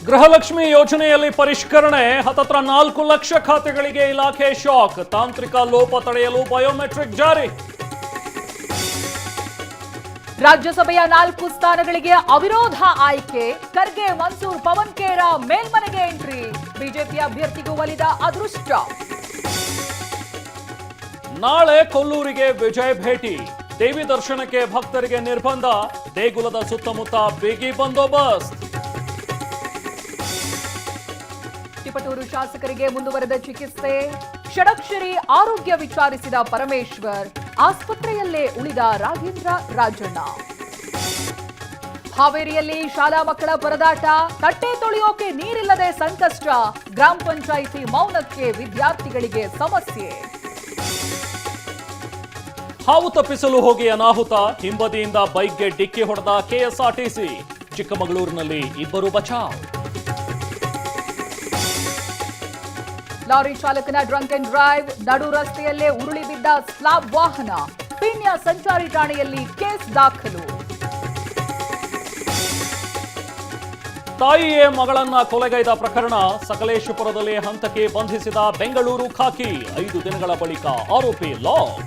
ಗೃಹಲಕ್ಷ್ಮಿ ಯೋಜನೆಯಲ್ಲಿ ಪರಿಷ್ಕರಣೆ ಹತ್ತತ್ರ 4 ಲಕ್ಷ ಖಾತೆಗಳಿಗೆ ಇಲಾಖೆ ಶಾಕ್. ತಾಂತ್ರಿಕ ಲೋಪ ತಡೆಯಲು ಬಯೋಮೆಟ್ರಿಕ್ ಜಾರಿ. ರಾಜ್ಯಸಭೆಯ 4 ಸ್ಥಾನಗಳಿಗೆ ಅವಿರೋಧ ಆಯ್ಕೆ. ಖರ್ಗೆ, ಮನ್ಸೂರ್, ಪವನ್ ಖೇರ ಮೇಲ್ಮನೆಗೆ ಎಂಟ್ರಿ. ಬಿಜೆಪಿ ಅಭ್ಯರ್ಥಿಗೂ ಒಲಿದ ಅದೃಷ್ಟ. ನಾಳೆ ಕೊಲ್ಲೂರಿಗೆ ವಿಜಯ್ ಭೇಟಿ. ದೇವಿ ದರ್ಶನಕ್ಕೆ ಭಕ್ತರಿಗೆ ನಿರ್ಬಂಧ. ದೇಗುಲದ ಸುತ್ತಮುತ್ತ ಬಿಗಿ ಬಂದೋಬಸ್ತ್. ತಿಪಟೂರು ಶಾಸಕರಿಗೆ ಮುಂದುವರೆದ ಚಿಕಿತ್ಸೆ. ಷಡಕ್ಷರಿ ಆರೋಗ್ಯ ವಿಚಾರಿಸಿದ ಪರಮೇಶ್ವರ್. ಆಸ್ಪತ್ರೆಯಲ್ಲೇ ಉಳಿದ ರಾಘೇಂದ್ರ ರಾಜಣ್ಣ. ಹಾವೇರಿಯಲ್ಲಿ ಶಾಲಾ ಮಕ್ಕಳ ಪರದಾಟ. ತಟ್ಟೆ ತೊಳೆಯೋಕೆ ನೀರಿಲ್ಲದೆ ಸಂಕಷ್ಟ. ಗ್ರಾಮ ಪಂಚಾಯಿತಿ ಮೌನಕ್ಕೆ ವಿದ್ಯಾರ್ಥಿಗಳಿಗೆ ಸಮಸ್ಯೆ. ಹಾವು ತಪ್ಪಿಸಲು ಹೋಗಿ ಅನಾಹುತ. ಹಿಂಬದಿಯಿಂದ ಬೈಕ್ಗೆ ಡಿಕ್ಕಿ ಹೊಡೆದ ಕೆಎಸ್ಆರ್ಟಿಸಿ. ಚಿಕ್ಕಮಗಳೂರಿನಲ್ಲಿ 2 ಬಚಾವ್. ಲಾರಿ ಚಾಲಕನ ಡ್ರಂಕ್ ಅಂಡ್ ಡ್ರೈವ್. ನಡು ರಸ್ತೆಯಲ್ಲೇ ಉರುಳಿ ಬಿದ್ದ ಸ್ಲಾಬ್ ವಾಹನ. ಪೀಣ್ಯ ಸಂಚಾರಿ ಠಾಣೆಯಲ್ಲಿ ಕೇಸ್ ದಾಖಲು. ತಾಯಿಯೇ ಮಗಳನ್ನ ಕೊಲೆಗೈದ ಪ್ರಕರಣ. ಸಕಲೇಶಪುರದಲ್ಲಿ ಹಂತಕ್ಕೆ ಬಂಧಿಸಿದ ಬೆಂಗಳೂರು ಖಾಕಿ. 5 ದಿನಗಳ ಬಳಿಕ ಆರೋಪಿ ಲಾಕ್.